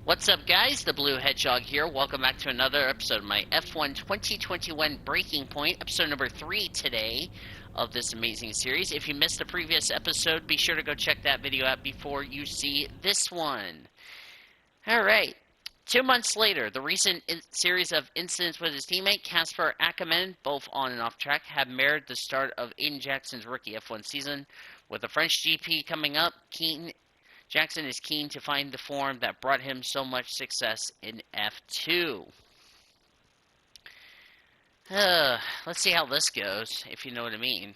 What's up, guys? The Blue Hedgehog here. Welcome back to another episode of my F1 2021 Breaking Point, episode number 3 today of this amazing series. If you missed the previous episode, be sure to go check that video out before you see this one. Alright, 2 months later, the recent series of incidents with his teammate Kasper Ackermann, both on and off track, have mirrored the start of Aiden Jackson's rookie F1 season. With the French GP coming up, Jackson is keen to find the form that brought him so much success in F2. Let's see how this goes, if you know what I mean.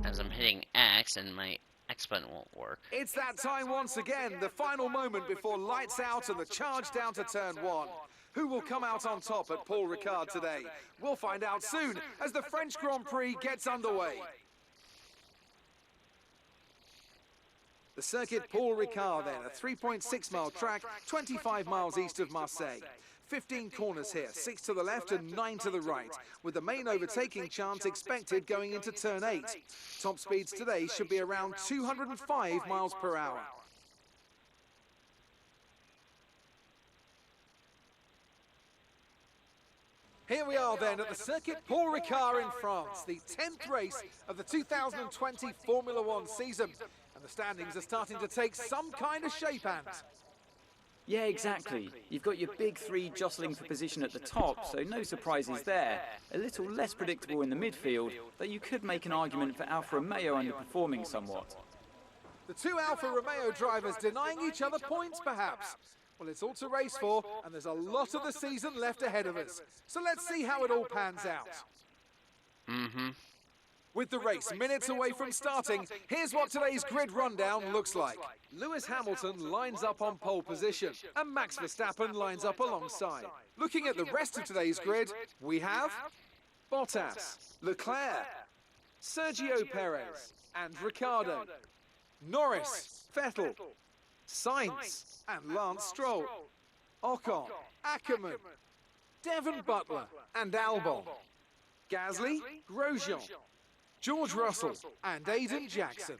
As I'm hitting X and my X button won't work. It's that time once again, the final moment before lights out and the charge down to turn 1. Who will come out on top at Paul Ricard today? We'll find out soon as the French Grand Prix gets underway. The circuit Paul Ricard then, a 3.6 mile track, 25 miles east of Marseille. 15 corners here, 6 to the left and 9 to the right, with the main overtaking chance expected going into turn 8. Top speeds today should be around 205 miles per hour. Here we are then at the circuit Paul Ricard in France, the 10th race of the 2020 Formula One season. And the standings are starting to take some kind of shape, Ant. Yeah, exactly. You've got your big three jostling for position at the top, so no surprises there. A little less predictable in the midfield, though you could make an argument for Alfa Romeo underperforming somewhat. The two Alfa Romeo drivers denying each other points, perhaps. Well, it's all to race for, and there's a lot of the season left ahead of us. So let's see how it all pans out. With the race minutes away from starting, here's what today's grid rundown looks like. Lewis Hamilton lines up on pole position, and Max Verstappen lines up alongside. Looking at the rest of today's grid, we have Bottas, Leclerc, Sergio Perez, and Ricciardo, Norris, Vettel, Sainz, and Lance Stroll, Ocon, Ackermann, Devon Butler, and Albon, Gasly, Grosjean, George Russell, and Aiden Jackson.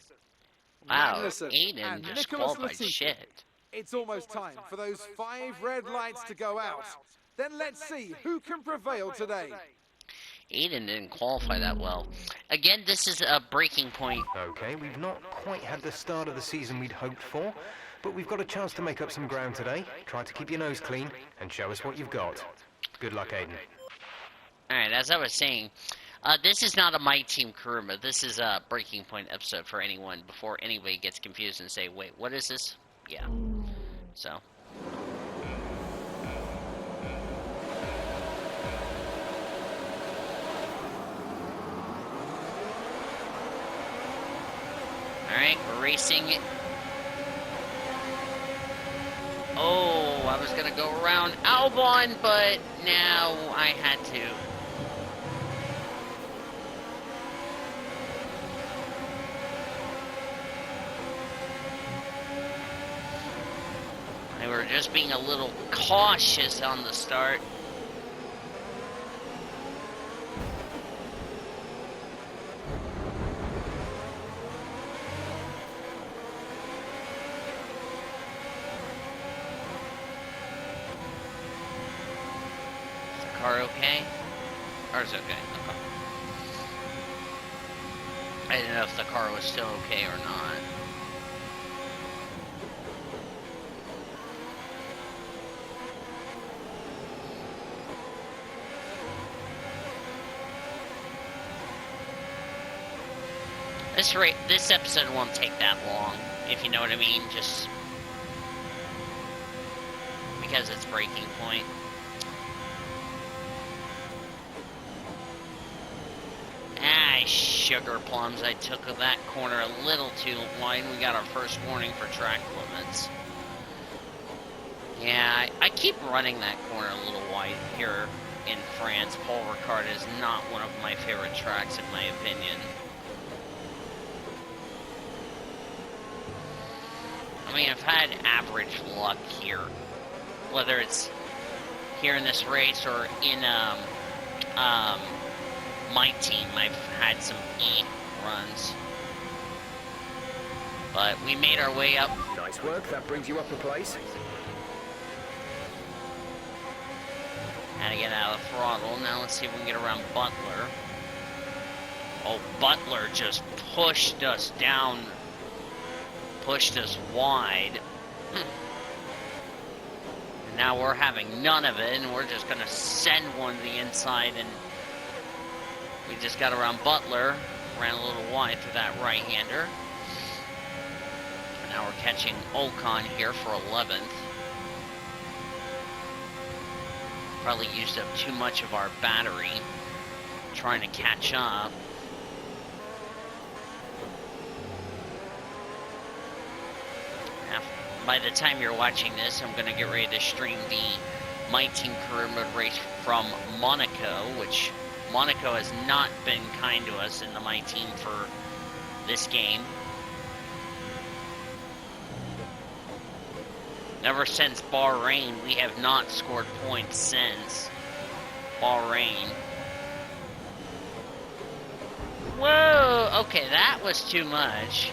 Wow, Magnussen Aiden and just Nicholas qualified Latifi. shit. It's almost time for those 5 red lights to go out. Then let's see who can prevail today. Aiden didn't qualify that well. Again, this is a breaking point. Okay, we've not quite had the start of the season we'd hoped for, but we've got a chance to make up some ground today. Try to keep your nose clean and show us what you've got. Good luck, Aiden. Alright, as I was saying, this is not a My Team Kuruma. This is a breaking point episode for anyone before anybody gets confused and say, wait, what is this? Yeah. So. Alright, we're racing. Oh, I was gonna go around Albon, but now I had to. They were just being a little cautious on the start. Is the car okay? Car's okay. Okay. I didn't know if the car was still okay or not. This episode won't take that long, if you know what I mean, just because it's breaking point. Sugar plums, I took that corner a little too wide. We got our first warning for track limits. Yeah, I keep running that corner a little wide here in France. Paul Ricard is not one of my favorite tracks, in my opinion. I mean, I've had average luck here, whether it's here in this race or in my team. I've had some runs. But we made our way up. Nice work, that brings you up a place. Had to get out of the throttle. Now let's see if we can get around Butler. Oh, Butler just pushed us down, pushed us wide. And now we're having none of it, and we're just going to send one to the inside, and we just got around Butler, ran a little wide for that right-hander. And now we're catching Ocon here for 11th. Probably used up too much of our battery trying to catch up. By the time you're watching this, I'm going to get ready to stream the My Team Career Mode race from Monaco, which Monaco has not been kind to us in the My Team for this game. Ever since Bahrain, we have not scored points since Bahrain. Whoa! Okay, that was too much.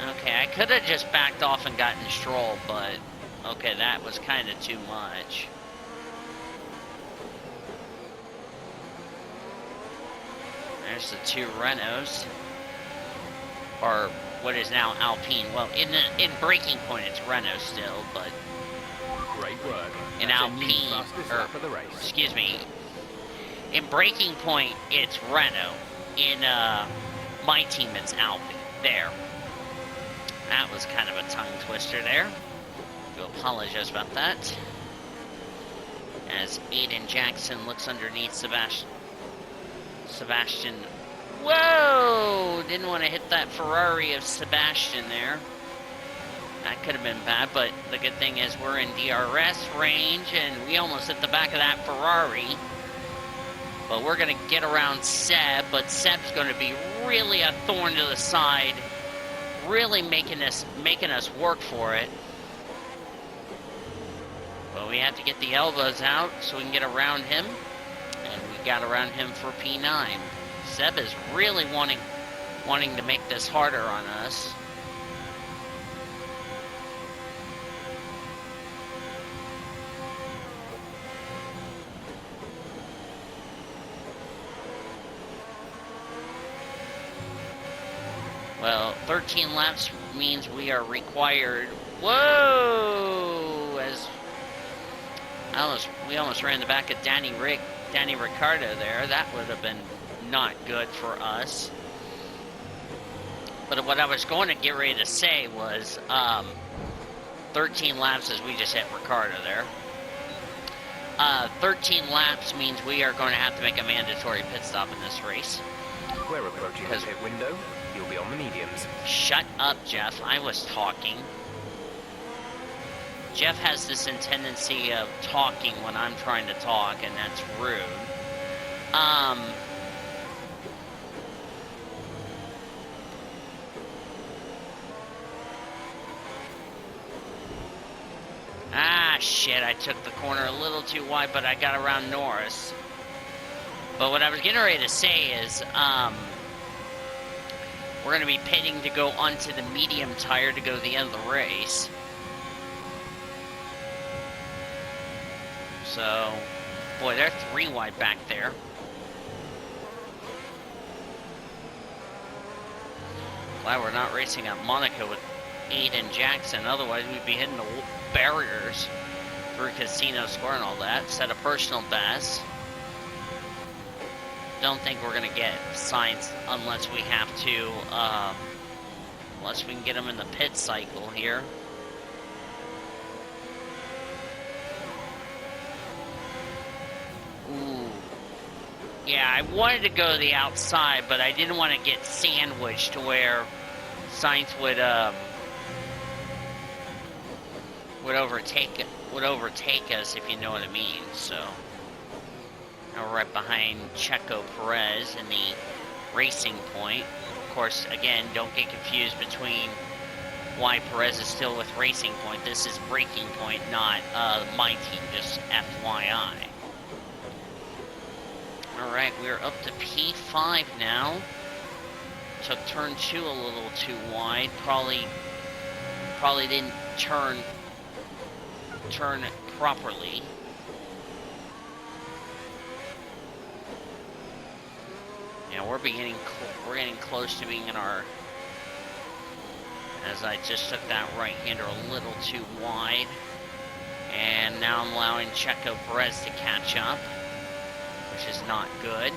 Okay, I could have just backed off and gotten Stroll, but okay, that was kind of too much. There's the two Renaults, or what is now Alpine. Well, in Breaking Point, it's Renault still, but Great work. in That's a new Alpine, fastest or lap of the race. excuse me, in Breaking Point, it's Renault. In My Team, it's Alpine. There. That was kind of a tongue twister there. Do apologize about that. As Aiden Jackson looks underneath Sebastian. Whoa! Didn't want to hit that Ferrari of Sebastian there. That could have been bad, but the good thing is we're in DRS range, and we almost hit the back of that Ferrari. But we're going to get around Seb, but Seb's going to be really a thorn to the side. Really making us work for it. But we have to get the elbows out so we can get around him. And we got around him for P9. Seb is really wanting to make this harder on us. Well, 13 laps means we are required. Whoa! We almost ran the back of Danny Ricciardo there. That would have been not good for us. But what I was going to get ready to say was 13 laps as we just hit Ricciardo there. 13 laps means we are going to have to make a mandatory pit stop in this race. We're approaching the pit window. You'll be on the mediums. Shut up, Jeff. I was talking. Jeff has this tendency of talking when I'm trying to talk, and that's rude. Shit, I took the corner a little too wide, but I got around Norris. But what I was getting ready to say is, we're going to be pitting to go onto the medium tire to go to the end of the race. So, boy, they're 3 wide back there. Glad we're not racing at Monaco with Aiden Jackson. Otherwise, we'd be hitting the barriers through Casino Square and all that. Set a personal best. Don't think we're going to get Sainz unless we have to, unless we can get him in the pit cycle here. Ooh. Yeah, I wanted to go to the outside, but I didn't want to get sandwiched to where Sainz would overtake us, if you know what I mean. So now we're right behind Checo Perez in the Racing Point. Of course, again, don't get confused between why Perez is still with Racing Point. This is Breaking Point, not My Team, just FYI. Alright, we're up to P5 now. took turn 2 a little too wide. Probably didn't turn properly. Yeah, we're getting close to being in our. As I just took that right-hander a little too wide, and now I'm allowing Checo Perez to catch up, which is not good.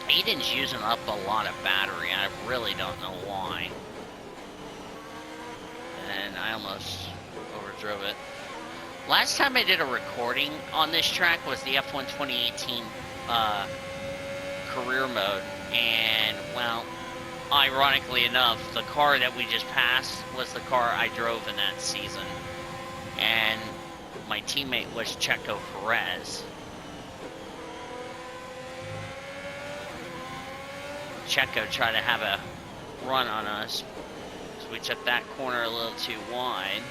Aiden's using up a lot of battery. I really don't know why. And I almost overdrove it. Last time I did a recording on this track was the F1 2018 career mode, and well, ironically enough, the car that we just passed was the car I drove in that season, and my teammate was Checo Perez. Checo tried to have a run on us, so we took that corner a little too wide.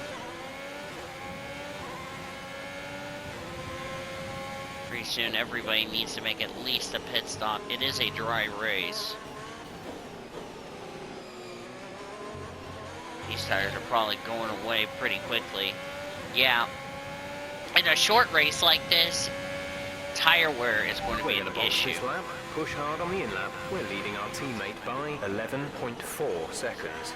Pretty soon everybody needs to make at least a pit stop. It is a dry race. These tires are probably going away pretty quickly. Yeah, in a short race like this, tire wear is going to be an issue. Push hard on the in-lap. We're leading our teammate by 11.4 seconds.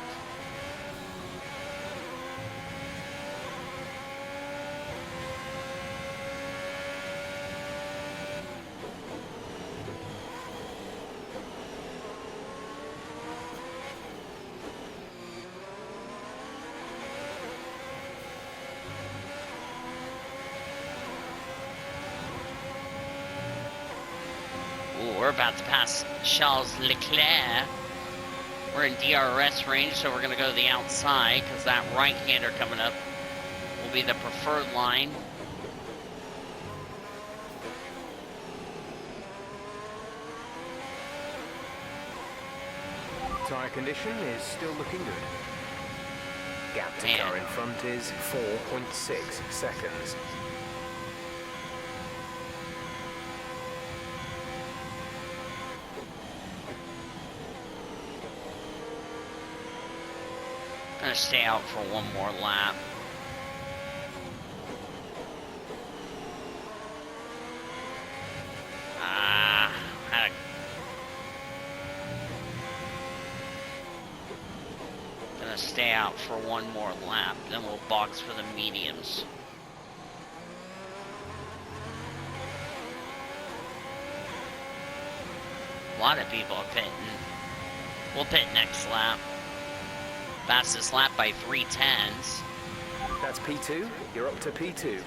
We're about to pass Charles Leclerc. We're in DRS range, so we're going to go to the outside because that right-hander coming up will be the preferred line. Tire condition is still looking good. Gap to car in front is 4.6 seconds. I'm gonna stay out for one more lap. Gonna stay out for one more lap, then we'll box for the mediums. A lot of people are pitting. We'll pit next lap. Fastest lap by 3/10. That's P2. You're up to P2.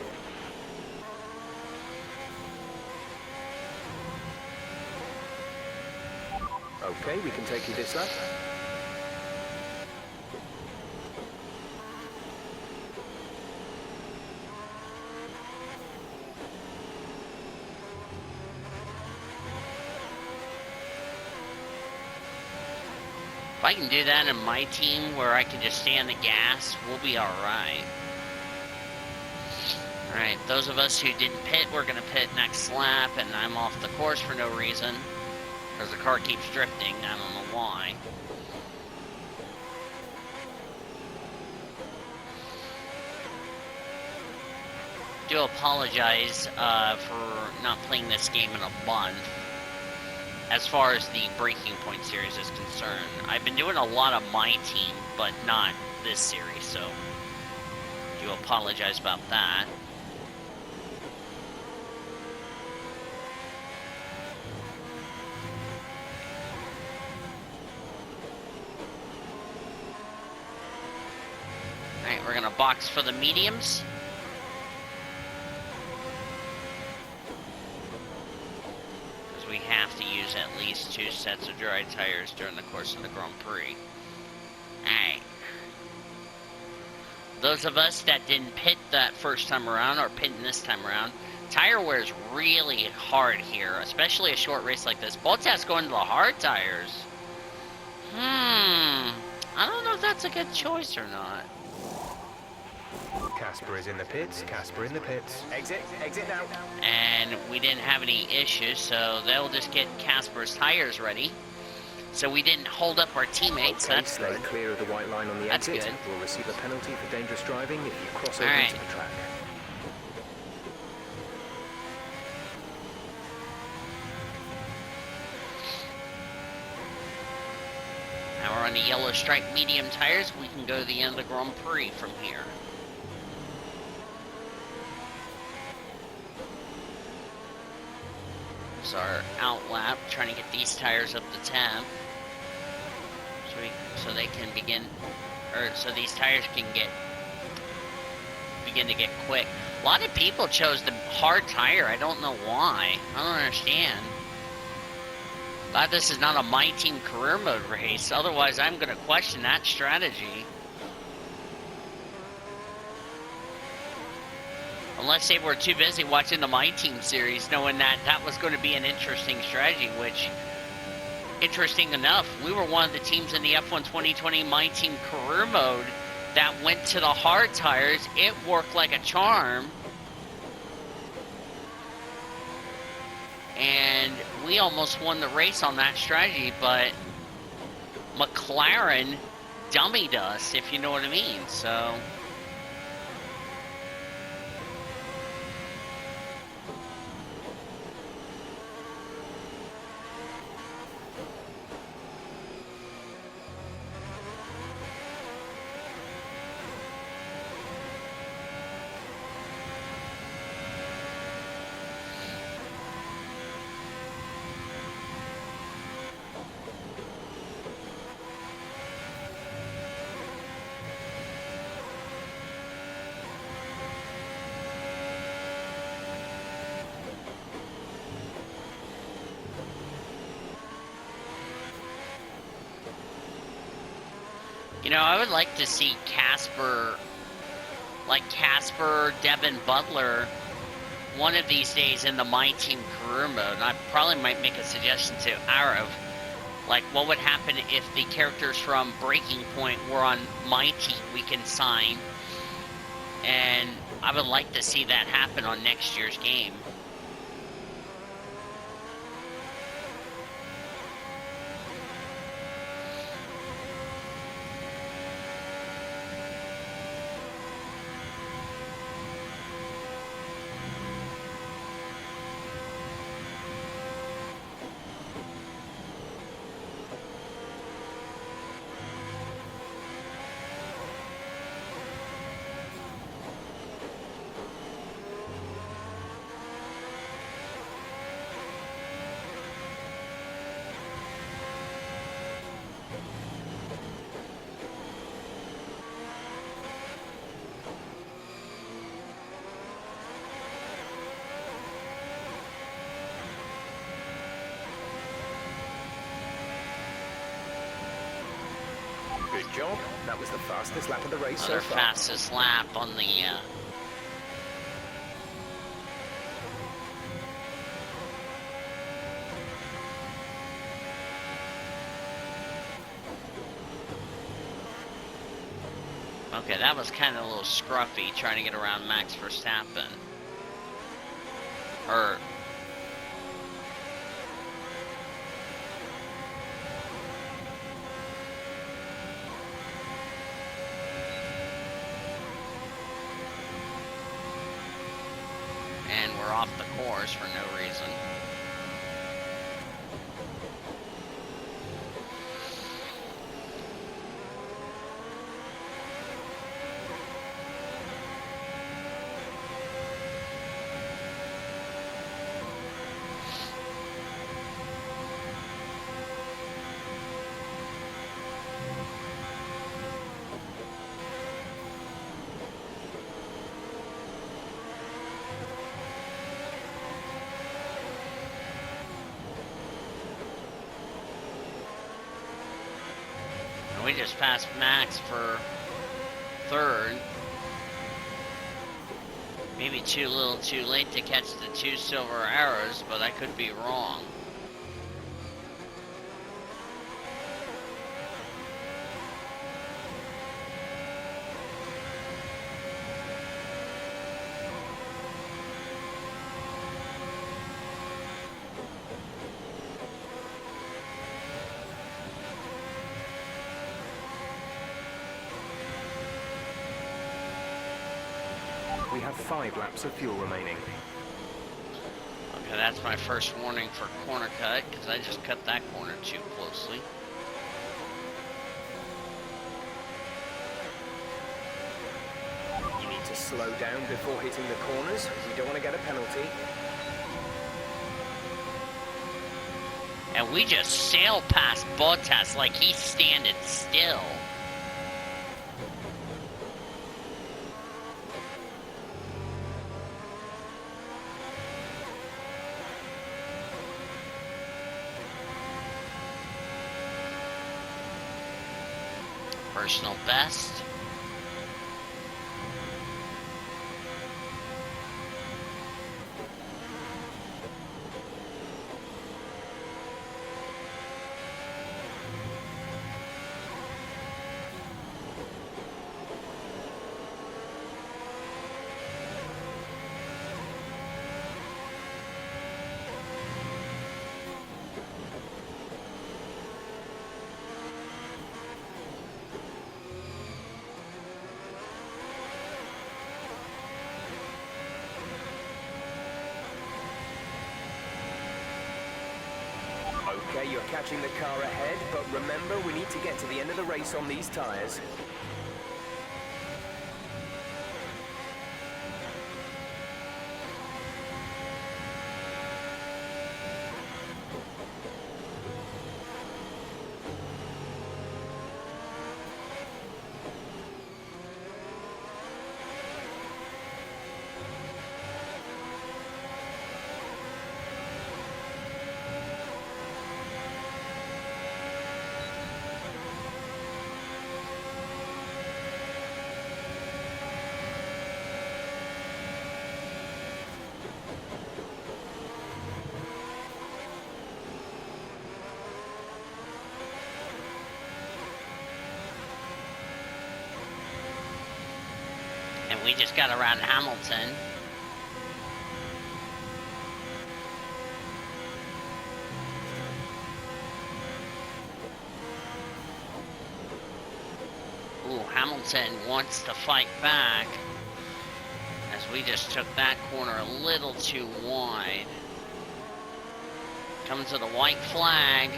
Okay, we can take you this lap. If I can do that in my team where I can just stay on the gas, we'll be alright. Alright, those of us who didn't pit, we're going to pit next lap, and I'm off the course for no reason. Because the car keeps drifting, I don't know why. Do apologize for not playing this game in a month. As far as the Breaking Point series is concerned, I've been doing a lot of my team, but not this series, so do apologize about that. Alright, we're gonna box for the mediums. We have to use at least 2 sets of dry tires during the course of the Grand Prix. Alright. Those of us that didn't pit that first time around or pitting this time around, tire wear is really hard here, especially a short race like this. Bottas going to the hard tires. I don't know if that's a good choice or not. Casper is in the pits. Casper in the pits. Exit now. And we didn't have any issues, so they'll just get Casper's tires ready. So we didn't hold up our teammates, so that's Stay good. clear of the white line on the That's exit. good. We'll receive a penalty for dangerous driving if you cross over Alright. into the track. Now we're on the yellow stripe medium tires. We can go to the end of the Grand Prix from here. So our out lap, trying to get these tires up to 10. So they can begin, or so these tires can begin to get quick. A lot of people chose the hard tire. I don't know why. I don't understand. Glad this is not a My Team career mode race. Otherwise, I'm going to question that strategy. Unless they were too busy watching the My Team series, knowing that that was going to be an interesting strategy, which, interesting enough, we were one of the teams in the F1 2020 My Team career mode that went to the hard tires. It worked like a charm. And we almost won the race on that strategy, but McLaren dummied us, if you know what I mean, so... You know, I would like to see Casper, Devin Butler, one of these days in the My Team career mode. And I probably might make a suggestion to Arav, like what would happen if the characters from Breaking Point were on My Team we can sign. And I would like to see that happen on next year's game. Good job. That was the fastest lap of the race Another so far. fastest lap on the Okay, that was kind of a little scruffy trying to get around Max Verstappen. Or and we're off the course for no reason. We just passed Max for third. Maybe a little too late to catch the 2 silver arrows, but I could be wrong. We have 5 laps of fuel remaining. Okay, that's my first warning for corner cut, because I just cut that corner too closely. You need to slow down before hitting the corners. You don't want to get a penalty. And we just sailed past Bottas like he's standing still. Personal best. Okay, you're catching the car ahead, but remember, we need to get to the end of the race on these tyres. And we just got around Hamilton. Ooh, Hamilton wants to fight back, as we just took that corner a little too wide. Coming to the white flag.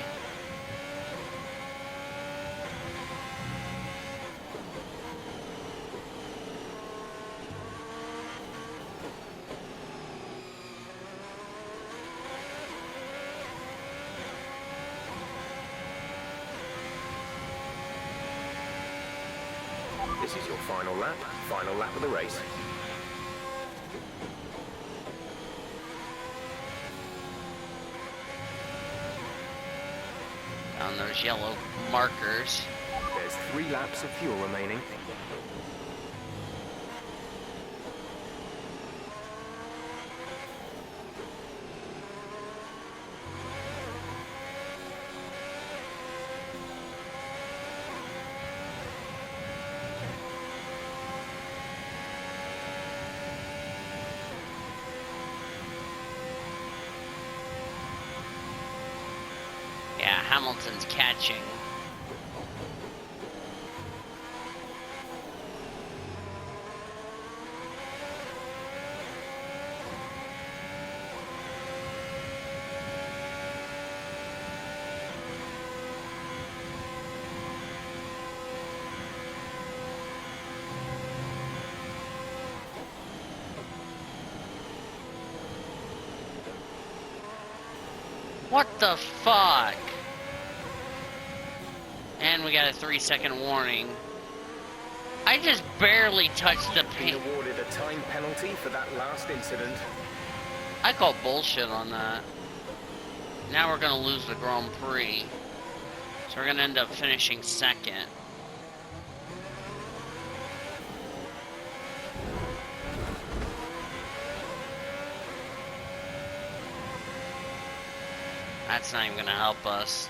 This is your final lap of the race. On those yellow markers. There's 3 laps of fuel remaining. Yeah, Hamilton's catching. What the fuck? And we got a 3-second warning. I just barely touched the Being paint. awarded a time penalty for that last incident. I call bullshit on that. Now we're gonna lose the Grand Prix. So we're gonna end up finishing second. That's not even gonna help us.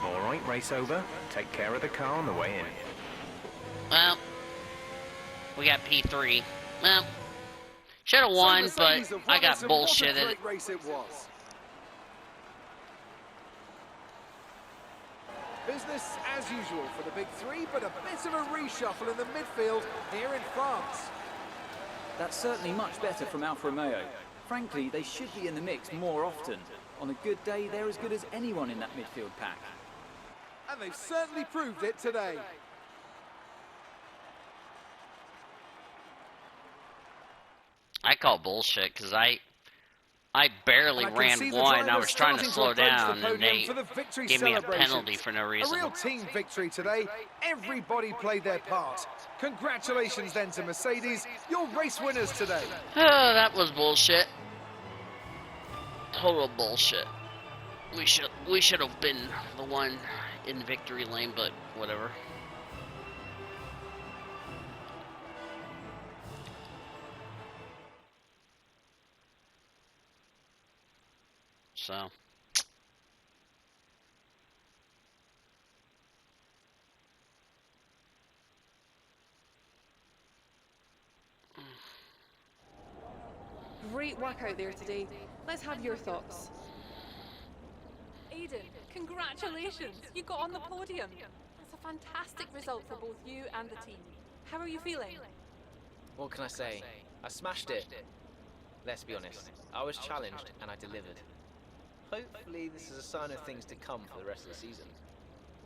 All right, race over. Take care of the car on the way in. Well, we got P3. Well, should have won, So but Mercedes have I won got it, and what a bullshitted. great race it was. Business as usual for the big three, but a bit of a reshuffle in the midfield here in France. That's certainly much better from Alfa Romeo. Frankly, they should be in the mix more often. On a good day, they're as good as anyone in that midfield pack. And they've certainly proved it today. I call bullshit because I barely ran one. I was trying to slow down, and they gave me a penalty for no reason. A real team victory today. Everybody played their part. Congratulations then to Mercedes, your race winners today. Oh, that was bullshit. Total bullshit. We should have been the one in the victory lane, but whatever. So. Great work out there today. Let's have your thoughts. Aiden, congratulations! You got on the podium. That's a fantastic result for both you and the team. How are you feeling? What can I say? I smashed it. Let's be honest, I was challenged and I delivered. Hopefully this is a sign of things to come for the rest of the season.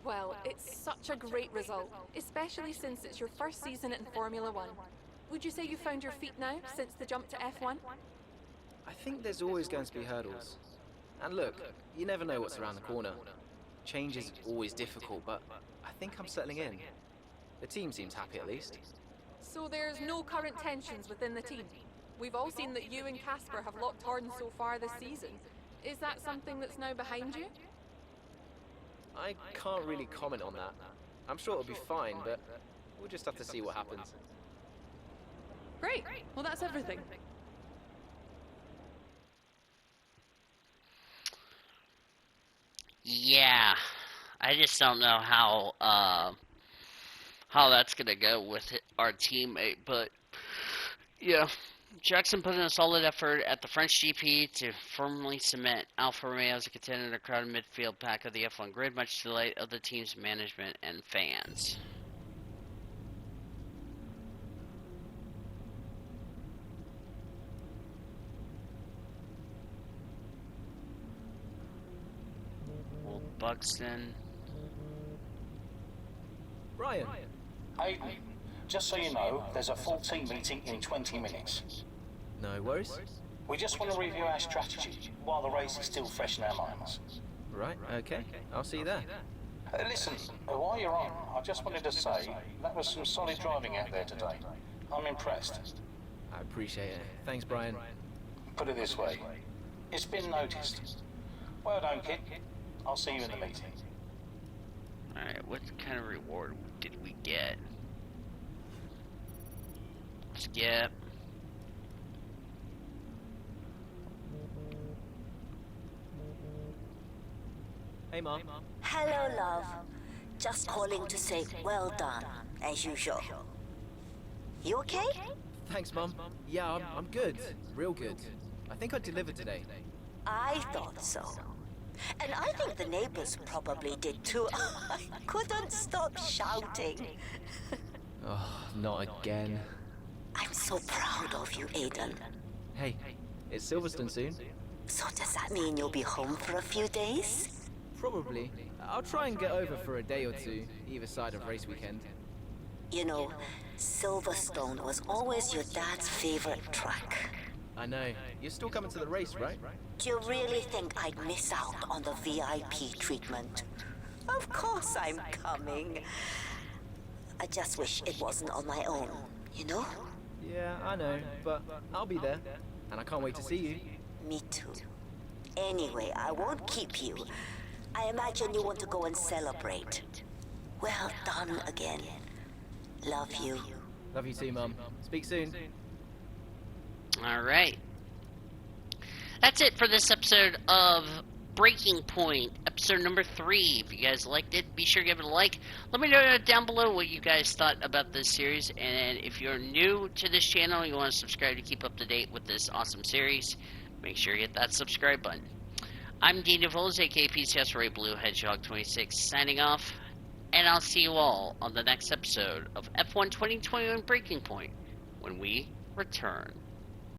Well, it's such a great result, especially since it's your first season in Formula One. Would you say you found your feet now since the jump to F1? I think there's always going to be hurdles. And look, you never know what's around the corner. Change is always difficult, but I think I'm settling in. The team seems happy at least. So there's no current tensions within the team? We've all seen that you and Casper have locked horns so far this season. Is that something that's now behind you? I can't really comment on that. I'm sure it'll be fine, but we'll just have to see what happens. Great. Well, that's everything. Yeah, I just don't know how that's gonna go with our teammate, but yeah, Jackson put in a solid effort at the French GP to firmly cement Alfa Romeo as a contender in a crowded midfield pack of the F1 grid, much to the delight of the team's management and fans. Buxton. Ryan. Aiden, just so you know, there's a full team meeting in 20 minutes. No worries. We just want to review our strategy while the race is still fresh in our minds. Right, okay. I'll see you there. Listen, while you're on, I just wanted to say that was some solid driving out there today. I'm impressed. I appreciate it. Thanks, Brian. Put it this way, it's been noticed. Well done, kid. I'll see you in the meeting. Alright, what kind of reward did we get? Skip. Hey, Mom. Hello, love. Just calling to say well done, as usual. You okay? Thanks, Mom. Yeah, I'm good. Real good. I think I delivered today. I thought so. And I think the neighbors probably did too. I couldn't stop shouting. Oh, not again. I'm so proud of you, Aiden. Hey, it's Silverstone soon. So does that mean you'll be home for a few days? Probably. I'll try and get over for a day or two, either side of race weekend. You know, Silverstone was always your dad's favorite track. I know. You're still coming to the race, right? Do you really think I'd miss out on the VIP treatment? Of course I'm coming. I just wish it wasn't on my own, you know? Yeah, I know, but I'll be there. And I can't wait to see you. Me too. Anyway, I won't keep you. I imagine you want to go and celebrate. Well done again. Love you. Love you too, Mum. Speak soon. Alright. That's it for this episode of Breaking Point, episode number 3. If you guys liked it, be sure to give it a like. Let me know down below what you guys thought about this series. And if you're new to this channel and you want to subscribe to keep up to date with this awesome series, make sure you hit that subscribe button. I'm Dean DeVoles, aka PCS Ray Blue Hedgehog 26, signing off. And I'll see you all on the next episode of F1 2021 Breaking Point when we return.